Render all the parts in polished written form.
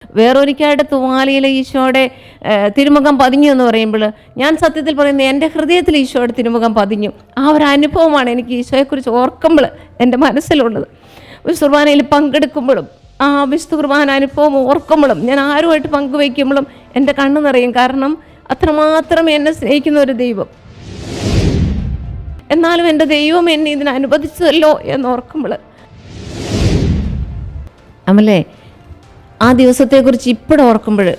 വേറൊരിക്കലായിട്ട് തുവാലിയിൽ ഈശോയുടെ തിരുമുഖം പതിഞ്ഞു എന്ന് പറയുമ്പോൾ ഞാൻ സത്യത്തിൽ പറയുന്നത് എൻ്റെ ഹൃദയത്തിൽ ഈശോയുടെ തിരുമുഖം പതിഞ്ഞു. ആ ഒരു അനുഭവമാണ് എനിക്ക് ഈശോയെക്കുറിച്ച് ഓർക്കുമ്പോൾ എൻ്റെ മനസ്സിലുള്ളത്. വിശുദ്ധ കുർബാനയിൽ പങ്കെടുക്കുമ്പോഴും ആ വിശുദ്ധ കുർബാന അനുഭവം ഓർക്കുമ്പോഴും ഞാൻ ആരുമായിട്ട് പങ്കുവയ്ക്കുമ്പോഴും എൻ്റെ കണ്ണ് നിറയും. കാരണം അത്രമാത്രം എന്നെ സ്നേഹിക്കുന്ന ഒരു ദൈവം, എന്നാലും എൻ്റെ ദൈവം എന്നെ ഇതിന് അനുവദിച്ചതല്ലോ എന്നോർക്കുമ്പോൾ അമലേ ആ ദിവസത്തെക്കുറിച്ച് ഇപ്പോഴും ഓർക്കുമ്പോൾ,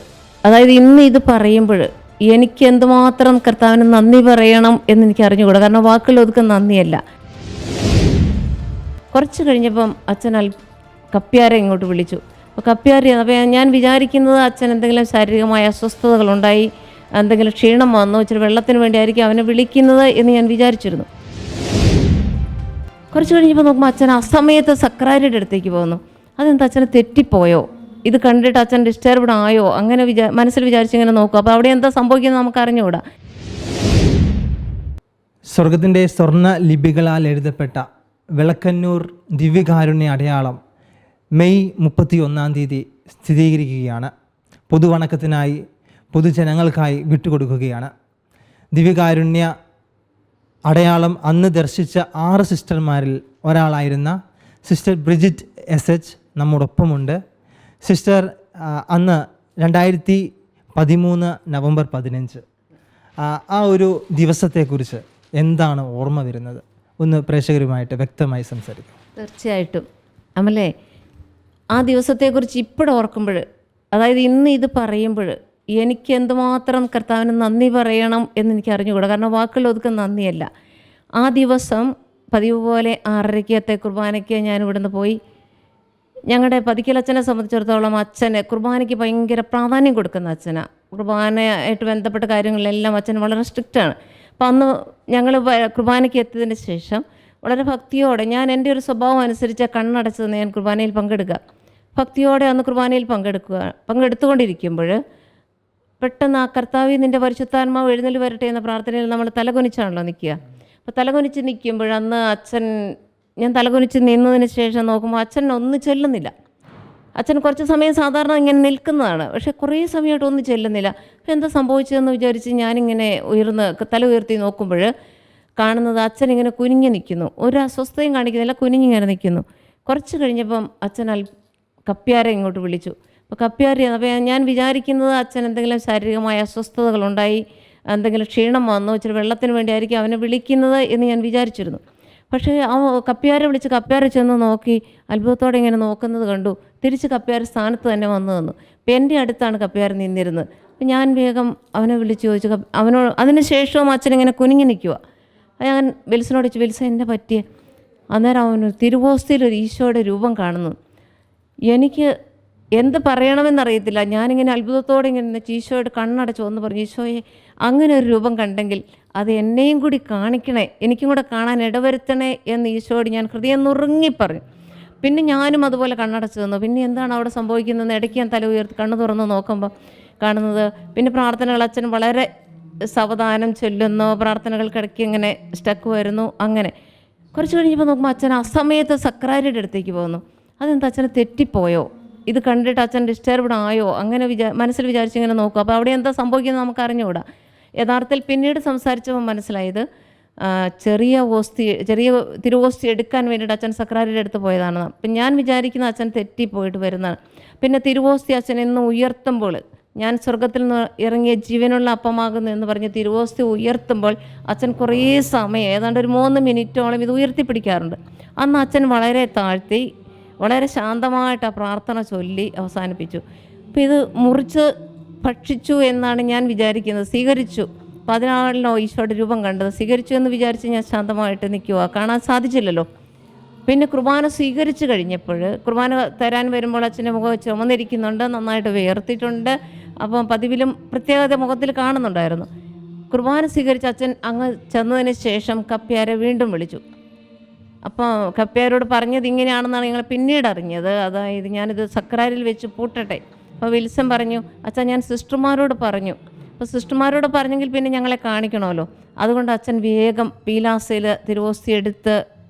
അതായത് ഇന്ന് ഇത് പറയുമ്പോൾ എനിക്ക് എന്തുമാത്രം കർത്താവിന് നന്ദി പറയണം എന്നെനിക്ക് അറിഞ്ഞുകൂടാ. കാരണം വാക്കുകൾ ഒതുക്കുന്ന നന്ദിയല്ല. കുറച്ച് കഴിഞ്ഞപ്പം അച്ഛൻ കപ്പ്യാരെ ഇങ്ങോട്ട് വിളിച്ചു. അപ്പോൾ കപ്പ്യാരെ, അപ്പോൾ ഞാൻ വിചാരിക്കുന്നത് അച്ഛൻ എന്തെങ്കിലും ശാരീരികമായ അസ്വസ്ഥതകളുണ്ടായി, എന്തെങ്കിലും ക്ഷീണം വന്നു, ഇച്ചിരി വെള്ളത്തിന് വേണ്ടിയായിരിക്കും അവനെ വിളിക്കുന്നത് എന്ന് ഞാൻ വിചാരിച്ചിരുന്നു. കുറച്ച് കഴിഞ്ഞപ്പോൾ നോക്കുമ്പോൾ അച്ഛൻ അസമയത്ത് സക്രാരിയുടെ അടുത്തേക്ക് പോകുന്നു. അതെന്താ അച്ഛന് തെറ്റിപ്പോയോ, ഇത് കണ്ടിട്ട് അച്ഛൻ ഡിസ്റ്റർബ്ഡ് ആയോ, അങ്ങനെ മനസ്സിൽ വിചാരിച്ചിങ്ങനെ നോക്കും. അപ്പോൾ അവിടെ എന്താ സംഭവിക്കുന്നത് നമുക്ക് അറിഞ്ഞുകൂടാ. സ്വർഗത്തിൻ്റെ സ്വർണ്ണ ലിപികളാൽ എഴുതപ്പെട്ട വിളക്കന്നൂർ ദിവ്യകാരുണ്യ അടയാളം മെയ് 31 സ്ഥിരീകരിക്കുകയാണ്. പൊതുവണക്കത്തിനായി പൊതുജനങ്ങൾക്കായി വിട്ടുകൊടുക്കുകയാണ്. ദിവ്യകാരുണ്യ അടയാളം അന്ന് ദർശിച്ച 6 സിസ്റ്റർമാരിൽ ഒരാളായിരുന്ന സിസ്റ്റർ ബ്രിജിറ്റ് SH നമ്മോടൊപ്പമുണ്ട്. സിസ്റ്റർ അന്ന് 2013 നവംബർ 15 ആ ഒരു ദിവസത്തെക്കുറിച്ച് എന്താണ് ഓർമ്മ വരുന്നത്? ഒന്ന് പ്രേക്ഷകരുമായിട്ട് വ്യക്തമായി സംസാരിക്കും. തീർച്ചയായിട്ടും അമലേ, ആ ദിവസത്തെക്കുറിച്ച് ഇപ്പോഴും ഓർക്കുമ്പോൾ, അതായത് ഇന്ന് ഇത് പറയുമ്പോൾ എനിക്ക് എന്തുമാത്രം കർത്താവിന് നന്ദി പറയണം എന്നെനിക്ക് അറിഞ്ഞുകൂടാ. കാരണം വാക്കുകൾ ഒതുക്കുന്ന നന്ദിയല്ല. ആ ദിവസം പതിവ് പോലെ 6:30 കുർബാനയ്ക്ക് ഞാൻ ഇവിടുന്ന് പോയി. ഞങ്ങളുടെ പതിക്കലച്ഛനെ സംബന്ധിച്ചിടത്തോളം അച്ഛന് കുർബാനയ്ക്ക് ഭയങ്കര പ്രാധാന്യം കൊടുക്കുന്ന അച്ഛനാണ്. കുർബാനയായിട്ട് ബന്ധപ്പെട്ട കാര്യങ്ങളിലെല്ലാം അച്ഛൻ വളരെ സ്ട്രിക്റ്റാണ്. അപ്പം അന്ന് ഞങ്ങൾ കുർബാനയ്ക്ക് എത്തിയതിന് ശേഷം വളരെ ഭക്തിയോടെ, ഞാൻ എൻ്റെ ഒരു സ്വഭാവം അനുസരിച്ച് കണ്ണടച്ച് നിന്ന് ഞാൻ കുർബാനയിൽ പങ്കെടുക്കുക. ഭക്തിയോടെ അന്ന് കുർബാനയിൽ പങ്കെടുത്തുകൊണ്ടിരിക്കുമ്പോൾ പെട്ടെന്ന് ആ കർത്താവേ നിൻ്റെ പരിശുദ്ധാത്മാവ് എഴുന്നള്ളി വരട്ടെ എന്ന പ്രാർത്ഥനയിൽ നമ്മൾ തലകുനിച്ചാണല്ലോ നിൽക്കുക. അപ്പോൾ തലകുനിച്ച് നിൽക്കുമ്പോൾ അന്ന് ഞാൻ തലകുനിച്ച് നിന്നതിന് ശേഷം നോക്കുമ്പോൾ അച്ഛൻ ഒന്നും ചെല്ലുന്നില്ല. അച്ഛൻ കുറച്ച് സമയം സാധാരണ ഇങ്ങനെ നിൽക്കുന്നതാണ്, പക്ഷേ കുറേ സമയമായിട്ട് ഒന്നും ചെല്ലുന്നില്ല. അപ്പോൾ എന്താ സംഭവിച്ചതെന്ന് വിചാരിച്ച് ഞാനിങ്ങനെ തല ഉയർത്തി നോക്കുമ്പോൾ കാണുന്നത് അച്ഛൻ ഇങ്ങനെ കുനിഞ്ഞ് നിൽക്കുന്നു. ഒരു അസ്വസ്ഥതയും കാണിക്കുന്നില്ല, കുനിഞ്ഞിങ്ങനെ നിൽക്കുന്നു. കുറച്ച് കഴിഞ്ഞപ്പം അച്ഛൻ കപ്പ്യാരെ ഇങ്ങോട്ട് വിളിച്ചു. അപ്പോൾ കപ്പ്യാരെ, അപ്പോൾ ഞാൻ വിചാരിക്കുന്നത് അച്ഛൻ എന്തെങ്കിലും ശാരീരികമായ അസ്വസ്ഥതകളുണ്ടായി, എന്തെങ്കിലും ക്ഷീണം വന്നു, ഇച്ചിരി വെള്ളത്തിന് വേണ്ടിയായിരിക്കും അവനെ വിളിക്കുന്നത് എന്ന് ഞാൻ വിചാരിച്ചിരുന്നു. പക്ഷേ ആ കപ്പ്യാരെ വിളിച്ച് കപ്പ്യാരെ ചെന്ന് നോക്കി അത്ഭുതത്തോടെ ഇങ്ങനെ നോക്കുന്നത് കണ്ടു. തിരിച്ച് കപ്പ്യാരെ സ്ഥാനത്ത് തന്നെ വന്നു നിന്നു. അപ്പോൾ എൻ്റെ അടുത്താണ് കപ്പ്യാരെ നിന്നിരുന്നത്. അപ്പോൾ ഞാൻ വേഗം അവനെ വിളിച്ച് ചോദിച്ചു, അവനോട് അതിന് ശേഷവും അച്ഛനിങ്ങനെ കുനിഞ്ഞ് നിൽക്കുക. ഞാൻ വിൽസനോട് ചോദിച്ചു, വിൽസൻ എന്നെ പറ്റിയേ? അന്നേരം അവന് തിരുവോസ്തിയിൽ ഒരു ഈശോയുടെ രൂപം കാണുന്നു. എനിക്ക് എന്ത് പറയണമെന്നറിയത്തില്ല. ഞാനിങ്ങനെ അത്ഭുതത്തോടെ ഇങ്ങനെ ഈശോയുടെ കണ്ണടച്ച് വന്ന് പറഞ്ഞു, ഈശോയെ അങ്ങനെ ഒരു രൂപം കണ്ടെങ്കിൽ അത് എന്നെയും കൂടി കാണിക്കണേ, എനിക്കും കൂടെ കാണാൻ ഇടവരുത്തണേ എന്ന് ഈശോയോട് ഞാൻ ഹൃദയം നുറുങ്ങി പറഞ്ഞു. പിന്നെ ഞാനും അതുപോലെ കണ്ണടച്ച് തന്നു. പിന്നെ എന്താണ് അവിടെ സംഭവിക്കുന്നതെന്ന് ഇടയ്ക്ക് ഞാൻ തല ഉയർത്തി കണ്ണ് തുറന്ന് നോക്കുമ്പോൾ കാണുന്നത്, പിന്നെ പ്രാർത്ഥനകൾ അച്ഛൻ വളരെ സാവധാനം ചൊല്ലുന്നു, പ്രാർത്ഥനകൾക്കിടയ്ക്ക് ഇങ്ങനെ സ്റ്റക്ക് വരുന്നു. അങ്ങനെ കുറച്ച് കഴിഞ്ഞപ്പോൾ നോക്കുമ്പോൾ അച്ഛൻ അസമയത്ത് സക്രാരിയുടെ അടുത്തേക്ക് പോകുന്നു. അതെന്താ അച്ഛന് തെറ്റിപ്പോയോ, ഇത് കണ്ടിട്ട് അച്ഛൻ ഡിസ്റ്റർബ്ഡ് ആയോ, അങ്ങനെ മനസ്സിൽ വിചാരിച്ചിങ്ങനെ നോക്കും. അപ്പോൾ അവിടെ എന്താ സംഭവിക്കുന്നത് നമുക്ക് അറിഞ്ഞുകൂടാ. യഥാർത്ഥത്തിൽ പിന്നീട് സംസാരിച്ചപ്പോൾ മനസ്സിലായത് ചെറിയ തിരുവോസ്തി എടുക്കാൻ വേണ്ടിയിട്ട് അച്ഛൻ സക്രാരിയുടെ അടുത്ത് പോയതാണെന്ന്. അപ്പം ഞാൻ വിചാരിക്കുന്ന അച്ഛൻ തെറ്റിപ്പോയിട്ട് വരുന്നതാണ്. പിന്നെ തിരുവോസ്തി അച്ഛൻ എന്ന് ഉയർത്തുമ്പോൾ, ഞാൻ സ്വർഗത്തിൽ നിന്ന് ഇറങ്ങിയ ജീവനുള്ള അപ്പമാകുന്നു എന്ന് പറഞ്ഞ് തിരുവോസ്തി ഉയർത്തുമ്പോൾ അച്ഛൻ കുറേ സമയം, ഏതാണ്ട് ഒരു 3 മിനിറ്റോളം ഇത് ഉയർത്തിപ്പിടിക്കാറുണ്ട്. അന്ന് അച്ഛൻ വളരെ താഴ്ത്തി വളരെ ശാന്തമായിട്ട് ആ പ്രാർത്ഥന ചൊല്ലി അവസാനിപ്പിച്ചു. അപ്പോൾ ഇത് മുറിച്ച് ഭക്ഷിച്ചു എന്നാണ് ഞാൻ വിചാരിക്കുന്നത്. സ്വീകരിച്ചു. 14 ഈശോയുടെ രൂപം കണ്ടത് സ്വീകരിച്ചു എന്ന് വിചാരിച്ച് ഞാൻ ശാന്തമായിട്ട് നിൽക്കുക, കാണാൻ സാധിച്ചില്ലല്ലോ. പിന്നെ കുർബാന സ്വീകരിച്ചു കഴിഞ്ഞപ്പോൾ, കുർബാന തരാൻ വരുമ്പോൾ അച്ഛൻ്റെ മുഖം ചുമന്നിരിക്കുന്നുണ്ട്, നന്നായിട്ട് വിയർത്തിട്ടുണ്ട്. അപ്പം പതിവിലും പ്രത്യേകത മുഖത്തിൽ കാണുന്നുണ്ടായിരുന്നു. കുർബാന സ്വീകരിച്ച് അച്ഛൻ അങ്ങ് ചെന്നതിന് ശേഷം കപ്പ്യാരെ വീണ്ടും വിളിച്ചു. അപ്പോൾ കപ്പ്യാരോട് പറഞ്ഞത് ഇങ്ങനെയാണെന്നാണ് ഞങ്ങൾ പിന്നീട് അറിഞ്ഞത്. അതായത് ഞാനിത് സക്രാരിൽ വെച്ച് പൂട്ടട്ടെ. അപ്പോൾ വിൽസൺ പറഞ്ഞു, അച്ഛൻ ഞാൻ സിസ്റ്റർമാരോട് പറഞ്ഞു. അപ്പോൾ സിസ്റ്റർമാരോട് പറഞ്ഞെങ്കിൽ പിന്നെ ഞങ്ങളെ കാണിക്കണമല്ലോ. അതുകൊണ്ട് അച്ഛൻ വേഗം പീലാസയിൽ തിരുവോസ്തി എടുത്ത്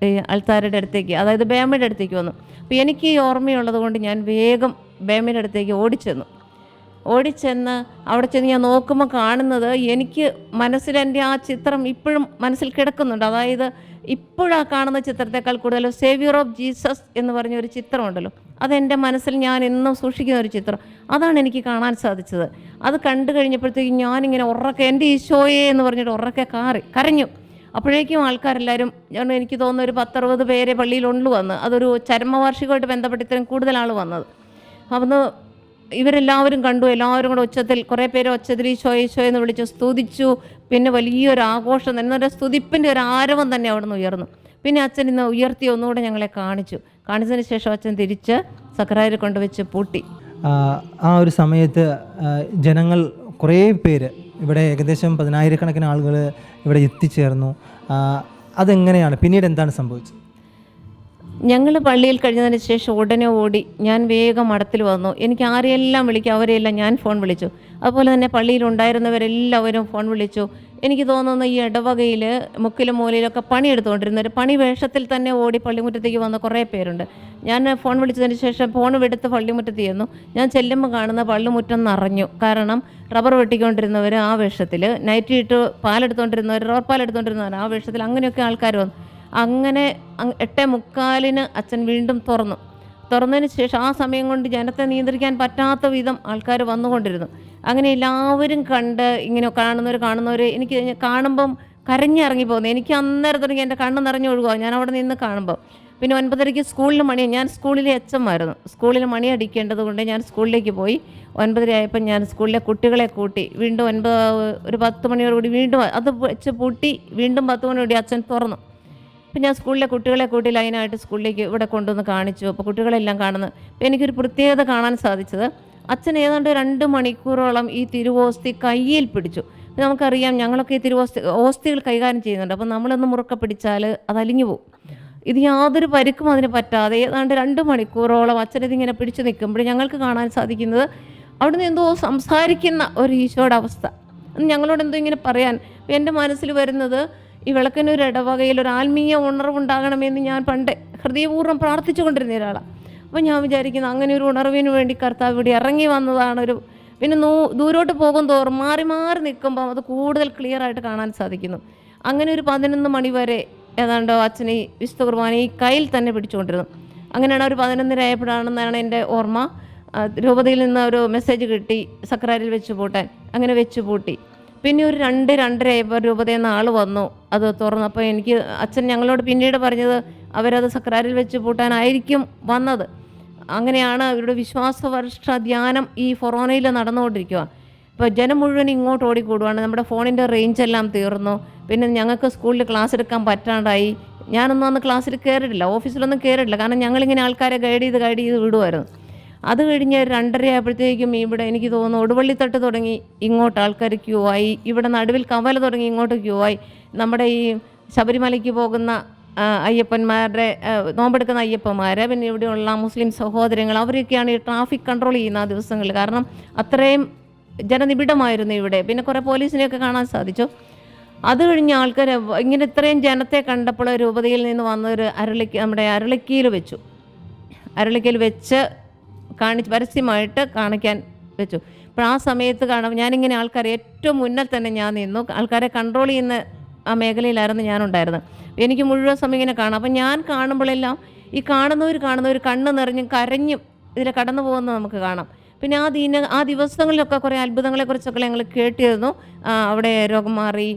അൾത്താരയുടെ അടുത്തേക്ക്, അതായത് ബേമയുടെ അടുത്തേക്ക് വന്നു. അപ്പോൾ എനിക്ക് ഈ ഓർമ്മയുള്ളത് കൊണ്ട് ഞാൻ വേഗം ബേമയുടെ അടുത്തേക്ക് ഓടിച്ചെന്ന് അവിടെ ചെന്ന് ഞാൻ നോക്കുമ്പോൾ കാണുന്നത്, എനിക്ക് മനസ്സിലെൻ്റെ ആ ചിത്രം ഇപ്പോഴും മനസ്സിൽ കിടക്കുന്നുണ്ട്. അതായത് ഇപ്പോഴാ കാണുന്ന ചിത്രത്തെക്കാൾ കൂടുതൽ സേവിയർ ഓഫ് ജീസസ് എന്ന് പറഞ്ഞൊരു ചിത്രമുണ്ടല്ലോ, അതെൻ്റെ മനസ്സിൽ ഞാൻ എന്നും സൂക്ഷിക്കുന്ന ഒരു ചിത്രം. അതാണ് എനിക്ക് കാണാൻ സാധിച്ചത്. അത് കണ്ടു കഴിഞ്ഞപ്പോഴത്തേക്കും ഞാനിങ്ങനെ ഉറക്കെ എൻ്റെ ഈശോയെ എന്ന് പറഞ്ഞിട്ട് ഉറക്കെ കരഞ്ഞു. അപ്പോഴേക്കും ആൾക്കാരെല്ലാവരും, എനിക്ക് തോന്നുന്നു ഒരു 10-60 പേരെ പള്ളിയിലുള്ളു വന്ന്. അതൊരു ചരമവാർഷികമായിട്ട് ബന്ധപ്പെട്ട് ഇത്രയും കൂടുതൽ ആൾ വന്നത്. അന്ന് ഇവരെല്ലാവരും കണ്ടു. എല്ലാവരും കൂടെ ഉച്ചത്തിൽ, കുറേ പേര് ഉച്ചത്തിൽ ഈശോ എന്ന് വിളിച്ചു സ്തുതിച്ചു. പിന്നെ വലിയൊരു ആഘോഷം തന്നെ, എന്നൊരു സ്തുതിപ്പിൻ്റെ ഒരു ആരവം തന്നെ അവിടെ നിന്ന് ഉയർന്നു. പിന്നെ അച്ഛൻ ഇന്ന് ഉയർത്തി ഒന്നുകൂടെ ഞങ്ങളെ കാണിച്ചതിന് ശേഷം അച്ഛൻ തിരിച്ച് സക്രാരിൽ കൊണ്ടുവച്ച് പൂട്ടി. ആ ഒരു സമയത്ത് ജനങ്ങൾ കുറേ പേര്, ഇവിടെ ഏകദേശം 10,000-കണക്കിന് ആളുകൾ ഇവിടെ എത്തിച്ചേർന്നു. അതെങ്ങനെയാണ്, പിന്നീട് എന്താണ് സംഭവിച്ചത്? ഞങ്ങൾ പള്ളിയിൽ കഴിഞ്ഞതിന് ശേഷം ഉടനെ ഓടി ഞാൻ വേഗം മഠത്തിൽ വന്നു. എനിക്ക് ആരെയെല്ലാം വിളിക്കും, അവരെയെല്ലാം ഞാൻ ഫോൺ വിളിച്ചു. അതുപോലെ തന്നെ പള്ളിയിലുണ്ടായിരുന്നവരെല്ലാവരും ഫോൺ വിളിച്ചു. എനിക്ക് തോന്നുന്നു ഈ ഇടവകയിൽ മുക്കിലും മൂലയിലൊക്കെ പണിയെടുത്തുകൊണ്ടിരുന്നവർ, പണി വേഷത്തിൽ തന്നെ ഓടി പള്ളിമുറ്റത്തേക്ക് വന്ന കുറേ പേരുണ്ട്. ഞാൻ ഫോൺ വിളിച്ചതിന് ശേഷം ഫോൺ എടുത്ത് പള്ളിമുറ്റത്ത് ചെന്നു. ഞാൻ ചെല്ലുമ്പോൾ കാണുന്ന പള്ളിമുറ്റം നിറഞ്ഞു. കാരണം റബ്ബർ വെട്ടിക്കൊണ്ടിരുന്നവർ ആ വേഷത്തിൽ, നൈറ്റി ഇട്ട് പാലെടുത്തുകൊണ്ടിരുന്നവർ, റബ്ബർ പാലെടുത്തുകൊണ്ടിരുന്നവർ ആ വേഷത്തിൽ, അങ്ങനെയൊക്കെ ആൾക്കാർ വന്നു. അങ്ങനെ 8:45 അച്ഛൻ വീണ്ടും തുറന്നതിന് ശേഷം ആ സമയം കൊണ്ട് ജനത്തെ നിയന്ത്രിക്കാൻ പറ്റാത്ത വിധം ആൾക്കാർ വന്നുകൊണ്ടിരുന്നു. അങ്ങനെ എല്ലാവരും കണ്ട്, ഇങ്ങനെ കാണുന്നവർ എനിക്ക് കാണുമ്പം കരഞ്ഞിറങ്ങി പോകുന്നു. എനിക്ക് അന്നേരം തുടങ്ങി എൻ്റെ കണ്ണ് നിറഞ്ഞൊഴുകുക ഞാൻ അവിടെ നിന്ന് കാണുമ്പോൾ. പിന്നെ 9:30 സ്കൂളിൽ ഞാൻ സ്കൂളിലെ എച്ചമായിരുന്നു. സ്കൂളിൽ മണി അടിക്കേണ്ടത് കൊണ്ട് ഞാൻ സ്കൂളിലേക്ക് പോയി. 9:30 ആയപ്പോൾ ഞാൻ സ്കൂളിലെ കുട്ടികളെ കൂട്ടി വീണ്ടും ഒരു 10 മണിയോടുകൂടി വീണ്ടും അത് വെച്ച് പൂട്ടി. വീണ്ടും 10 മണിയോടെ അച്ഛൻ തുറന്നു. അപ്പം ഞാൻ സ്കൂളിലെ കുട്ടികളെ കൂട്ടി ലൈനായിട്ട് സ്കൂളിലേക്ക് ഇവിടെ കൊണ്ടുവന്ന് കാണിച്ചു. അപ്പോൾ കുട്ടികളെല്ലാം കാണുന്നു. അപ്പോൾ എനിക്കൊരു പ്രത്യേകത കാണാൻ സാധിച്ചത്, അച്ഛൻ ഏതാണ്ട് 2 മണിക്കൂറോളം ഈ തിരുവോസ്തി കയ്യിൽ പിടിച്ചു. നമുക്കറിയാം, ഞങ്ങളൊക്കെ ഈ ഓസ്തികൾ കൈകാര്യം ചെയ്യുന്നുണ്ട്. അപ്പോൾ നമ്മളൊന്ന് മുറുക്കെ പിടിച്ചാൽ അത് അലിഞ്ഞു പോകും. ഇത് യാതൊരു പരിക്കും അതിന് പറ്റാതെ ഏതാണ്ട് 2 മണിക്കൂറോളം അച്ഛനിതിങ്ങനെ പിടിച്ചു നിൽക്കുമ്പോൾ ഞങ്ങൾക്ക് കാണാൻ സാധിക്കുന്നത്, അവിടുന്ന് എന്തോ സംസാരിക്കുന്ന ഒരു ഈശോയുടെ അവസ്ഥ. ഞങ്ങളോട് എന്തോ ഇങ്ങനെ പറയാൻ. എൻ്റെ മനസ്സിൽ വരുന്നത്, ഈ വിളക്കന്നൂർ ഇടവകയിൽ ഒരു ആത്മീയ ഉണർവുണ്ടാകണമെന്ന് ഞാൻ പണ്ട് ഹൃദയപൂർവ്വം പ്രാർത്ഥിച്ചു കൊണ്ടിരുന്ന ഒരാളാണ്. അപ്പോൾ ഞാൻ വിചാരിക്കുന്നു, അങ്ങനെ ഒരു ഉണർവിന് വേണ്ടി കർത്താവ് ഇവിടെ ഇറങ്ങി വന്നതാണ്. പിന്നെ ദൂരോട്ട് പോകും തോറും മാറി നിൽക്കുമ്പോൾ അത് കൂടുതൽ ക്ലിയർ ആയിട്ട് കാണാൻ സാധിക്കുന്നു. അങ്ങനെ ഒരു 11 മണി വരെ ഏതാണ്ടോ അച്ഛനെ വിശുദ്ധ കുർബാന ഈ കയ്യിൽ തന്നെ പിടിച്ചുകൊണ്ടിരുന്നു. അങ്ങനെയാണ് ഒരു 11:30 ആയപ്പോഴാണെന്നാണ് എൻ്റെ ഓർമ്മ. രൂപതയിൽ നിന്ന് ഒരു മെസ്സേജ് കിട്ടി, സക്രാരിൽ വെച്ച് പൂട്ടാൻ. അങ്ങനെ വെച്ച് പൂട്ടി. പിന്നെ ഒരു 2-2:30 ആയപ്പോൾ രൂപതയിൽ നിന്ന് ആൾ വന്നു, അത് തുറന്നപ്പോൾ അച്ഛൻ ഞങ്ങളോട് പിന്നീട് പറഞ്ഞത്, അവരത് സക്രാരിൽ വെച്ച് പൂട്ടാനായിരിക്കും വന്നത്. അങ്ങനെയാണ് അവരുടെ വിശ്വാസവർഷ ധ്യാനം ഈ ഫൊറോനയിൽ നടന്നുകൊണ്ടിരിക്കുക. ഇപ്പോൾ ജനം മുഴുവൻ ഇങ്ങോട്ട് ഓടിക്കൂടുവാണ്. നമ്മുടെ ഫോണിൻ്റെ റേഞ്ച് എല്ലാം തീർന്നു. പിന്നെ ഞങ്ങൾക്ക് സ്കൂളിൽ ക്ലാസ് എടുക്കാൻ പറ്റാണ്ടായി. ഞാനൊന്നും അന്ന് ക്ലാസ്സിൽ കയറിയിട്ടില്ല, ഓഫീസിലൊന്നും കയറിയിട്ടില്ല. കാരണം ഞങ്ങളിങ്ങനെ ആൾക്കാരെ ഗൈഡ് ചെയ്ത് വിടുമായിരുന്നു. അത് കഴിഞ്ഞ് 2:30 ആയപ്പോഴത്തേക്കും ഇവിടെ എനിക്ക് തോന്നുന്നു ഒടുവള്ളിത്തട്ട് തുടങ്ങി ഇങ്ങോട്ട് ആൾക്കാർ ക്യൂ ആയി. ഇവിടെ നടുവിൽ കവല തുടങ്ങി ഇങ്ങോട്ട് ക്യൂ ആയി. നമ്മുടെ ഈ ശബരിമലയ്ക്ക് പോകുന്ന അയ്യപ്പന്മാരുടെ നോമ്പെടുക്കുന്ന അയ്യപ്പന്മാർ, പിന്നെ ഇവിടെയുള്ള മുസ്ലിം സഹോദരങ്ങൾ, അവരൊക്കെയാണ് ഈ ട്രാഫിക് കൺട്രോൾ ചെയ്യുന്ന ആ ദിവസങ്ങളിൽ. കാരണം അത്രയും ജനനിബിഡമായിരുന്നു ഇവിടെ. പിന്നെ കുറേ പോലീസിനെയൊക്കെ കാണാൻ സാധിച്ചു. അത് കഴിഞ്ഞ് ആൾക്കാർ ഇങ്ങനെ ഇത്രയും ജനത്തെ കണ്ടപ്പോൾ രൂപതയിൽ നിന്ന് വന്നൊരു നമ്മുടെ അരളിക്കയിൽ വെച്ച് പരസ്യമായിട്ട് കാണിക്കാൻ വെച്ചു. അപ്പോൾ ആ സമയത്ത് ഞാനിങ്ങനെ ആൾക്കാരെ ഏറ്റവും മുന്നിൽ തന്നെ ഞാൻ നിന്നു. ആൾക്കാരെ കൺട്രോൾ ചെയ്യുന്ന ആ മേഖലയിലായിരുന്നു ഞാനുണ്ടായിരുന്നത്. എനിക്ക് മുഴുവൻ സമയം ഇങ്ങനെ കാണാം. അപ്പം ഞാൻ കാണുമ്പോഴെല്ലാം ഈ കാണുന്നവർ കണ്ണ് നിറഞ്ഞും കരഞ്ഞും ഇതിൽ കടന്നു പോകുന്നത് നമുക്ക് കാണാം. പിന്നെ ആ ദിവസങ്ങളിലൊക്കെ കുറേ അത്ഭുതങ്ങളെക്കുറിച്ചൊക്കെ ഞങ്ങൾ കേട്ടിരുന്നു. അവിടെ രോഗം മാറി,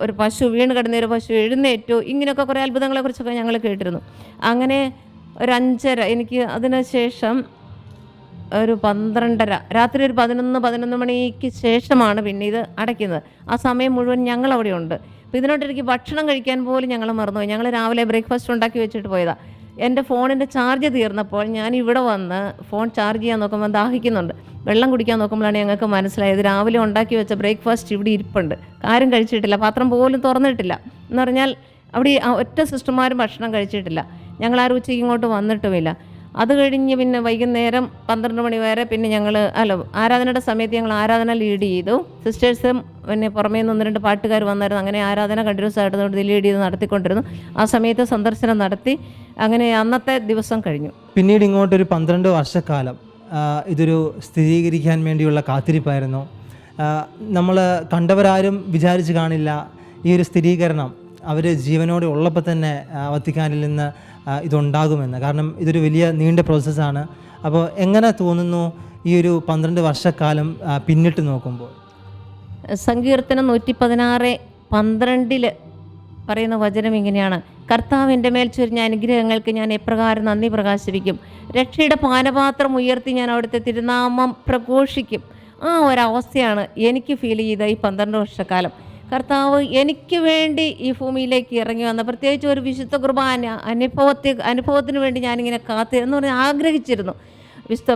ഒരു പശു വീണ് കിടന്ന ഒരു പശു എഴുന്നേറ്റു, ഇങ്ങനെയൊക്കെ കുറേ അത്ഭുതങ്ങളെക്കുറിച്ചൊക്കെ ഞങ്ങൾ കേട്ടിരുന്നു. അങ്ങനെ ഒരു 5:30 എനിക്ക് അതിന് ശേഷം ഒരു 12:30 രാത്രി ഒരു 11 മണിക്ക് ശേഷമാണ് പിന്നെ ഇത് അടയ്ക്കുന്നത്. ആ സമയം മുഴുവൻ ഞങ്ങളവിടെ ഉണ്ട്. അപ്പോൾ ഇതിനോട്ടിടയ്ക്ക് ഭക്ഷണം കഴിക്കാൻ പോലും ഞങ്ങൾ മറന്നുപോയി. ഞങ്ങൾ രാവിലെ ബ്രേക്ക്ഫാസ്റ്റ് ഉണ്ടാക്കി വെച്ചിട്ട് പോയതാണ്. എൻ്റെ ഫോണിൻ്റെ ചാർജ് തീർന്നപ്പോൾ ഞാൻ ഇവിടെ വന്ന് ഫോൺ ചാർജ് ചെയ്യാൻ നോക്കുമ്പോൾ ദാഹിക്കുന്നുണ്ട്. വെള്ളം കുടിക്കാൻ നോക്കുമ്പോഴാണ് ഞങ്ങൾക്ക് മനസ്സിലായത് രാവിലെ ഉണ്ടാക്കി വെച്ച ബ്രേക്ക്ഫാസ്റ്റ് ഇവിടെ ഇരിപ്പുണ്ട്. ആരും കഴിച്ചിട്ടില്ല, പാത്രം പോലും തുറന്നിട്ടില്ല. എന്ന് പറഞ്ഞാൽ അവിടെ ഒറ്റ സിസ്റ്റർമാരും ഭക്ഷണം കഴിച്ചിട്ടില്ല. ഞങ്ങളാരും ഉച്ചയ്ക്ക് ഇങ്ങോട്ട് വന്നിട്ടുമില്ല. അത് കഴിഞ്ഞ് പിന്നെ വൈകുന്നേരം 12 മണി വരെ പിന്നെ ആരാധനയുടെ സമയത്ത് ഞങ്ങൾ ആരാധന ലീഡ് ചെയ്തു. സിസ്റ്റേഴ്സും പിന്നെ പുറമേ നിന്ന് 2 പാട്ടുകാർ വന്നായിരുന്നു. അങ്ങനെ ആരാധന കണ്ടിന്യൂസ് ആയിട്ട് ലീഡ് ചെയ്ത് നടത്തിക്കൊണ്ടിരുന്നു. ആ സമയത്ത് സന്ദർശനം നടത്തി. അങ്ങനെ അന്നത്തെ ദിവസം കഴിഞ്ഞു. പിന്നീട് ഇങ്ങോട്ടൊരു 12 വർഷക്കാലം ഇതൊരു സ്ഥിരീകരിക്കാൻ വേണ്ടിയുള്ള കാത്തിരിപ്പായിരുന്നു. നമ്മൾ കണ്ടവരാരും വിചാരിച്ച് കാണില്ല ഈ ഒരു സ്ഥിരീകരണം അവർ ജീവനോടെ ഉള്ളപ്പോൾ തന്നെ വത്തിക്കാനിൽ നിന്ന് ഇതുണ്ടാകുമെന്ന്. കാരണം ഇതൊരു വലിയ നീണ്ട പ്രോസസ്സാണ്. അപ്പോൾ എങ്ങനെ തോന്നുന്നു ഈ ഒരു 12 വർഷക്കാലം പിന്നിട്ട് നോക്കുമ്പോൾ? സങ്കീർത്തനം 116:12 പറയുന്ന വചനം ഇങ്ങനെയാണ്: കർത്താവ് എൻ്റെ മേൽ ചൊരിഞ്ഞ അനുഗ്രഹങ്ങൾക്ക് ഞാൻ എപ്രകാരം നന്ദി പ്രകാശിപ്പിക്കും. രക്ഷയുടെ പാനപാത്രം ഉയർത്തി ഞാൻ അവിടുത്തെ തിരുനാമം പ്രഘോഷിക്കും. ആ ഒരവസ്ഥയാണ് എനിക്ക് ഫീൽ ചെയ്ത ഈ 12 വർഷക്കാലം. കർത്താവ് എനിക്ക് വേണ്ടി ഈ ഭൂമിയിലേക്ക് ഇറങ്ങി വന്ന, പ്രത്യേകിച്ച് ഒരു വിശുദ്ധ കുർബാന അനുഭവത്തിന് വേണ്ടി ഞാനിങ്ങനെ എന്ന് പറഞ്ഞാൽ ആഗ്രഹിച്ചിരുന്നു.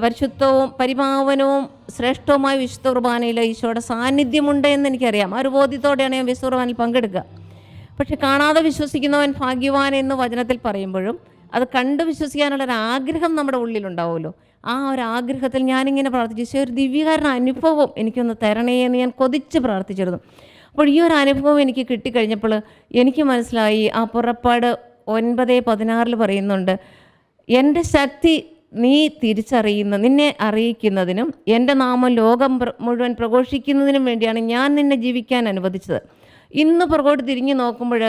പരിശുദ്ധവും പരിപാവനവും ശ്രേഷ്ഠവുമായ വിശുദ്ധ കുർബാനയിൽ ഈശോയുടെ സാന്നിധ്യമുണ്ട് എന്ന് എനിക്കറിയാം. ആ ഒരു ബോധ്യത്തോടെയാണ് ഞാൻ വിശുദ്ധ കുർബാനയിൽ പങ്കെടുക്കുക. പക്ഷെ കാണാതെ വിശ്വസിക്കുന്നവൻ ഭാഗ്യവാൻ എന്ന് വചനത്തിൽ പറയുമ്പോഴും അത് കണ്ട് വിശ്വസിക്കാനുള്ളൊരാഗ്രഹം നമ്മുടെ ഉള്ളിലുണ്ടാവുമല്ലോ. ആ ഒരു ആഗ്രഹത്തിൽ ഞാനിങ്ങനെ പ്രാർത്ഥിച്ചു, ഈശോ ഒരു ദിവ്യകാരണ അനുഭവം എനിക്കൊന്ന് തരണേ എന്ന് ഞാൻ കൊതിച്ച് പ്രാർത്ഥിച്ചിരുന്നു. അപ്പോൾ ഈ ഒരു അനുഭവം എനിക്ക് കിട്ടിക്കഴിഞ്ഞപ്പോൾ എനിക്ക് മനസ്സിലായി, ആ പുറപ്പാട് 9:16 പറയുന്നുണ്ട്, എൻ്റെ ശക്തി നീ നിന്നെ അറിയിക്കുന്നതിനും എൻ്റെ നാമം ലോകം മുഴുവൻ പ്രഘോഷിക്കുന്നതിനും വേണ്ടിയാണ് ഞാൻ നിന്നെ ജീവിക്കാൻ അനുവദിച്ചത്. ഇന്ന് പുറകോട്ട് തിരിഞ്ഞു നോക്കുമ്പോൾ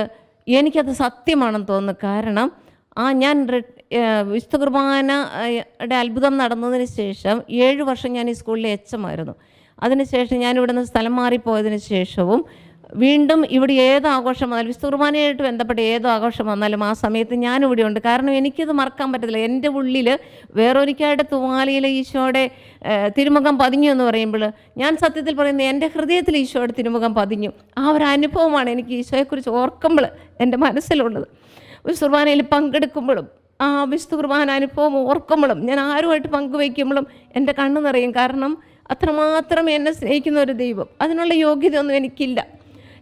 എനിക്കത് സത്യമാണെന്ന് തോന്നുന്നു. കാരണം ഞാൻ വിശുദ്ധ കുർബാനയുടെ അത്ഭുതം നടന്നതിന് ശേഷം 7 വർഷം ഞാൻ ഈ സ്കൂളിലെ എച്ചമായിരുന്നു. അതിനുശേഷം ഞാൻ ഇവിടെ നിന്ന് സ്ഥലം മാറിപ്പോയതിന് ശേഷവും വീണ്ടും ഇവിടെ ഏത് ആഘോഷം വന്നാലും, വിശുദ്ധ കുർബാനയായിട്ട് ബന്ധപ്പെട്ട ഏത് ആഘോഷം വന്നാലും ആ സമയത്ത് ഞാനിവിടെ ഉണ്ട്. കാരണം എനിക്കത് മറക്കാൻ പറ്റത്തില്ല. എൻ്റെ ഉള്ളിൽ വേറൊരിക്കലായിട്ട് തൂവാലയിൽ ഈശോയുടെ തിരുമുഖം പതിഞ്ഞു എന്ന് പറയുമ്പോൾ ഞാൻ സത്യത്തിൽ പറയുന്നത് എൻ്റെ ഹൃദയത്തിൽ ഈശോയുടെ തിരുമുഖം പതിഞ്ഞു. ആ ഒരു അനുഭവമാണ് എനിക്ക് ഈശോയെക്കുറിച്ച് ഓർക്കുമ്പോൾ എൻ്റെ മനസ്സിലുള്ളത്. വിശുദ്ധ കുർബാനയിൽ പങ്കെടുക്കുമ്പോഴും ആ വിശുദ്ധ കുർബാന അനുഭവം ഓർക്കുമ്പോഴും ഞാൻ ആരുമായിട്ട് പങ്കുവയ്ക്കുമ്പോഴും എൻ്റെ കണ്ണ് നിറയും. കാരണം അത്രമാത്രം എന്നെ സ്നേഹിക്കുന്ന ഒരു ദൈവം, അതിനുള്ള യോഗ്യതയൊന്നും എനിക്കില്ല,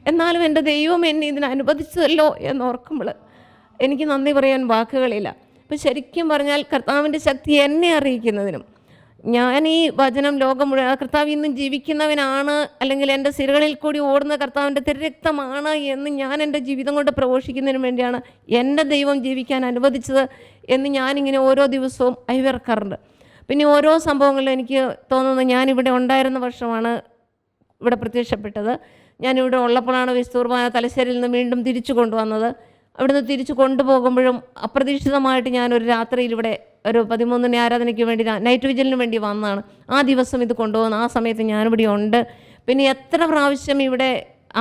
എന്നാലും എൻ്റെ ദൈവം എന്നെ ഇതിന് അനുവദിച്ചതല്ലോ എന്നോർക്കുമ്പോൾ എനിക്ക് നന്ദി പറയാൻ വാക്കുകളില്ല. അപ്പം ശരിക്കും പറഞ്ഞാൽ കർത്താവിൻ്റെ ശക്തി എന്നെ അറിയിക്കുന്നതിനും, ഞാൻ ഈ വചനം ലോകം മുഴുവൻ കർത്താവ് ഇന്നും ജീവിക്കുന്നവനാണ്, അല്ലെങ്കിൽ എൻ്റെ സിരകളിൽ കൂടി ഓടുന്ന കർത്താവിൻ്റെ തിരുരക്തമാണ് എന്ന് ഞാൻ എൻ്റെ ജീവിതം കൊണ്ട് പ്രഘോഷിക്കുന്നതിന് വേണ്ടിയാണ് എൻ്റെ ദൈവം ജീവിക്കാൻ അനുവദിച്ചത് എന്ന് ഞാനിങ്ങനെ ഓരോ ദിവസവും അയവിറക്കാറുണ്ട്. പിന്നെ ഓരോ സംഭവങ്ങളിലും എനിക്ക് തോന്നുന്നത്, ഞാനിവിടെ ഉണ്ടായിരുന്ന വർഷമാണ് ഇവിടെ പ്രത്യക്ഷപ്പെട്ടത്. ഞാനിവിടെ ഉള്ളപ്പോഴാണ് വിശുദ്ധ കുർബാന തലശ്ശേരിയിൽ നിന്ന് വീണ്ടും തിരിച്ചു കൊണ്ടുവന്നത്. അവിടുന്ന് തിരിച്ചു കൊണ്ടുപോകുമ്പോഴും അപ്രതീക്ഷിതമായിട്ട് ഞാനൊരു രാത്രിയിൽ ഇവിടെ ഒരു 13 ആരാധനയ്ക്ക് വേണ്ടി നൈറ്റ് വിജിലിന് വേണ്ടി വന്നതാണ്. ആ ദിവസം ഇത് കൊണ്ടുപോകുന്ന ആ സമയത്ത് ഞാനിവിടെ ഉണ്ട്. പിന്നെ എത്ര പ്രാവശ്യം ഇവിടെ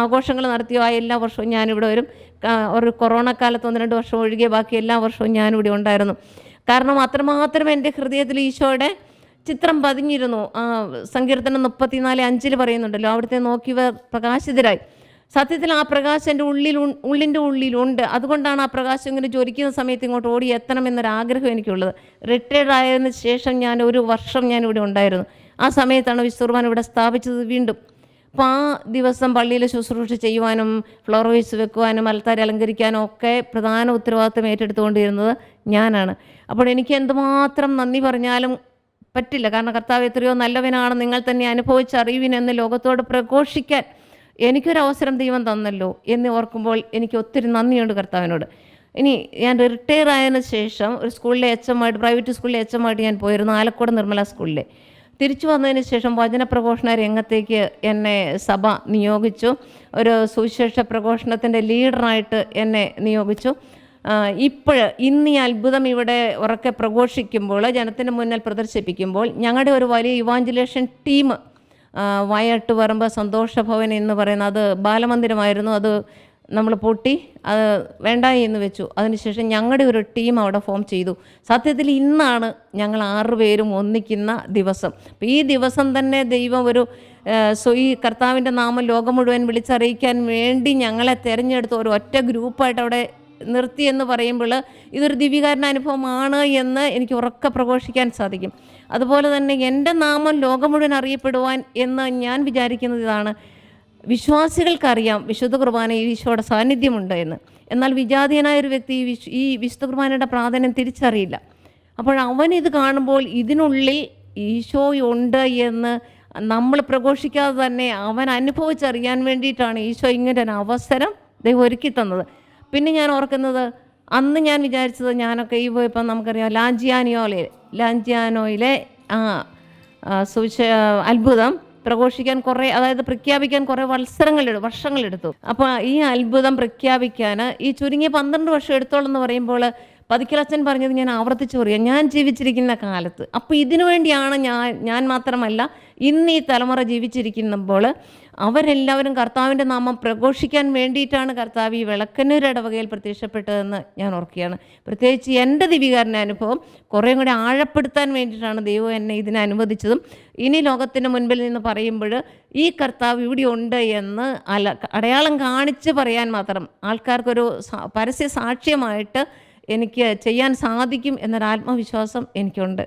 ആഘോഷങ്ങൾ നടത്തിയോ ആ എല്ലാ വർഷവും ഞാനിവിടെ വരും. ഒരു കൊറോണ കാലത്ത് 1-2 വർഷം ഒഴികെ ബാക്കി എല്ലാ വർഷവും ഞാനിവിടെ ഉണ്ടായിരുന്നു. കാരണം അത്രമാത്രം എൻ്റെ ഹൃദയത്തിൽ ഈശോയുടെ ചിത്രം പതിഞ്ഞിരുന്നു. സങ്കീർത്തനം 34:5 പറയുന്നുണ്ടല്ലോ, അവിടുത്തെ നോക്കിയവർ പ്രകാശിതരായി. സത്യത്തിൽ ആ പ്രകാശം എൻ്റെ ഉള്ളിൻ്റെ ഉള്ളിലുണ്ട്. അതുകൊണ്ടാണ് ആ പ്രകാശം ഇങ്ങനെ ജ്വലിക്കുന്ന സമയത്ത് ഇങ്ങോട്ട് ഓടി എത്തണം എന്നൊരാഗ്രഹം എനിക്കുള്ളത്. റിട്ടയർഡ് ആയതിനു ശേഷം ഞാൻ 1 വർഷം ഞാനിവിടെ ഉണ്ടായിരുന്നു. ആ സമയത്താണ് വിശുദ്ധ കുർബാന ഇവിടെ സ്ഥാപിച്ചത് വീണ്ടും. അപ്പോൾ ആ ദിവസം പള്ളിയിൽ ശുശ്രൂഷ ചെയ്യുവാനും ഫ്ലോർ വെച്ച് വെക്കുവാനും അൽത്താര അലങ്കരിക്കാനും ഒക്കെ പ്രധാന ഉത്തരവാദിത്വം ഏറ്റെടുത്തുകൊണ്ടിരുന്നത് ഞാനാണ്. അപ്പോൾ എനിക്ക് എന്തുമാത്രം നന്ദി പറഞ്ഞാലും പറ്റില്ല. കാരണം കർത്താവ് എത്രയോ നല്ലവനാണ്, നിങ്ങൾ തന്നെ അനുഭവിച്ചറിയുവിനെന്ന് ലോകത്തോട് പ്രഘോഷിക്കാൻ എനിക്കൊരവസരം ദൈവം തന്നല്ലോ എന്ന് ഓർക്കുമ്പോൾ എനിക്ക് ഒത്തിരി നന്ദിയുണ്ട് കർത്താവിനോട്. ഇനി ഞാൻ റിട്ടയർ ആയതിനു ശേഷം ഒരു സ്കൂളിലെ എച്ചമായിട്ട്, പ്രൈവറ്റ് സ്കൂളിലെ എച്ചമായിട്ട് ഞാൻ പോയിരുന്നു, ആലക്കോട് നിർമ്മല സ്കൂളിലെ. തിരിച്ചു വന്നതിന് ശേഷം വചനപ്രഘോഷണ രംഗത്തേക്ക് എന്നെ സഭ നിയോഗിച്ചു. ഒരു സുവിശേഷ പ്രഘോഷണത്തിൻ്റെ ലീഡറായിട്ട് എന്നെ നിയോഗിച്ചു. ഇന്ന് ഈ അത്ഭുതം ഇവിടെ ഉറക്കെ പ്രഘോഷിക്കുമ്പോൾ, ജനത്തിന് മുന്നിൽ പ്രദർശിപ്പിക്കുമ്പോൾ, ഞങ്ങളുടെ ഒരു വലിയ ഇവാഞ്ചുലേഷൻ ടീം വയട്ട് പറമ്പ് സന്തോഷഭവൻ എന്ന് പറയുന്ന, അത് ബാലമന്ദിരമായിരുന്നു, അത് നമ്മൾ പൊട്ടി അത് വേണ്ടായി എന്ന് വെച്ചു. അതിനുശേഷം ഞങ്ങളുടെ ഒരു ടീം അവിടെ ഫോം ചെയ്തു. സത്യത്തിൽ ഇന്നാണ് ഞങ്ങൾ 6 പേരും ഒന്നിക്കുന്ന ദിവസം. അപ്പോൾ ഈ ദിവസം തന്നെ ദൈവം ഈ കർത്താവിൻ്റെ നാമം ലോകം മുഴുവൻ വിളിച്ചറിയിക്കാൻ വേണ്ടി ഞങ്ങളെ തിരഞ്ഞെടുത്ത് ഒരു ഒറ്റ ഗ്രൂപ്പായിട്ട് അവിടെ നിർത്തി എന്ന് പറയുമ്പോൾ ഇതൊരു ദിവ്യകാരണ അനുഭവമാണ് എന്ന് എനിക്ക് ഉറക്കെ പ്രഘോഷിക്കാൻ സാധിക്കും. അതുപോലെ തന്നെ എൻ്റെ നാമം ലോകം മുഴുവൻ അറിയപ്പെടുവാൻ എന്ന് ഞാൻ വിചാരിക്കുന്നത് ഇതാണ്: വിശ്വാസികൾക്കറിയാം വിശുദ്ധ കുർബാനയിൽ ഈശോയുടെ സാന്നിധ്യമുണ്ട് എന്ന്. എന്നാൽ വിജാതീയനായ ഒരു വ്യക്തി ഈ വിശുദ്ധ കുർബാനയുടെ പ്രാധാന്യം തിരിച്ചറിയില്ല. അപ്പോൾ അവനിത് കാണുമ്പോൾ ഇതിനുള്ളിൽ ഈശോയുണ്ട് എന്ന് നമ്മൾ പ്രഘോഷിക്കാതെ തന്നെ അവൻ അനുഭവിച്ചറിയാൻ വേണ്ടിയിട്ടാണ് ഈശോ ഇങ്ങനെ ഒരു അവസരം ദൈവം ഒരുക്കി തന്നത്. പിന്നെ ഞാൻ ഓർക്കുന്നത്, അന്ന് ഞാൻ വിചാരിച്ചത്, ഞാനൊക്കെ ഈ പോയപ്പോൾ നമുക്കറിയാം ലാഞ്ചിയാനോയിലെ അത്ഭുതം പ്രഘോഷിക്കാൻ കുറേ, അതായത് പ്രഖ്യാപിക്കാൻ കുറേ വർഷങ്ങളെടുത്തു. അപ്പോൾ ഈ അത്ഭുതം പ്രഖ്യാപിക്കാൻ ഈ ചുരുങ്ങിയ 12 വർഷം എടുത്തോളെന്ന് പറയുമ്പോൾ പതിക്കലച്ഛൻ പറഞ്ഞത് ഞാൻ ആവർത്തിച്ച് പറയാം, ഞാൻ ജീവിച്ചിരിക്കുന്ന കാലത്ത്. അപ്പോൾ ഇതിനു വേണ്ടിയാണ് ഞാൻ മാത്രമല്ല ഇന്ന് ഈ തലമുറ ജീവിച്ചിരിക്കുമ്പോൾ അവരെല്ലാവരും കർത്താവിൻ്റെ നാമം പ്രഘോഷിക്കാൻ വേണ്ടിയിട്ടാണ് കർത്താവ് ഈ വിളക്കന്നൂർ ഇടവകയിൽ പ്രത്യക്ഷപ്പെട്ടതെന്ന് ഞാൻ ഓർക്കുകയാണ്. പ്രത്യേകിച്ച് എൻ്റെ ദിവ്യകാരുണ്യ അനുഭവം കുറേ കൂടി ആഴപ്പെടുത്താൻ വേണ്ടിയിട്ടാണ് ദൈവം എന്നെ ഇതിനെ അനുവദിച്ചതും. ഇനി ലോകത്തിൻ്റെ മുൻപിൽ നിന്ന് പറയുമ്പോൾ ഈ കർത്താവ് ഇവിടെ ഉണ്ട് എന്ന് അടയാളം കാണിച്ച് പറയാൻ മാത്രം ആൾക്കാർക്കൊരു പരസ്യ സാക്ഷ്യമായിട്ട് എനിക്ക് ചെയ്യാൻ സാധിക്കും എന്നൊരു ആത്മവിശ്വാസം എനിക്കുണ്ട്.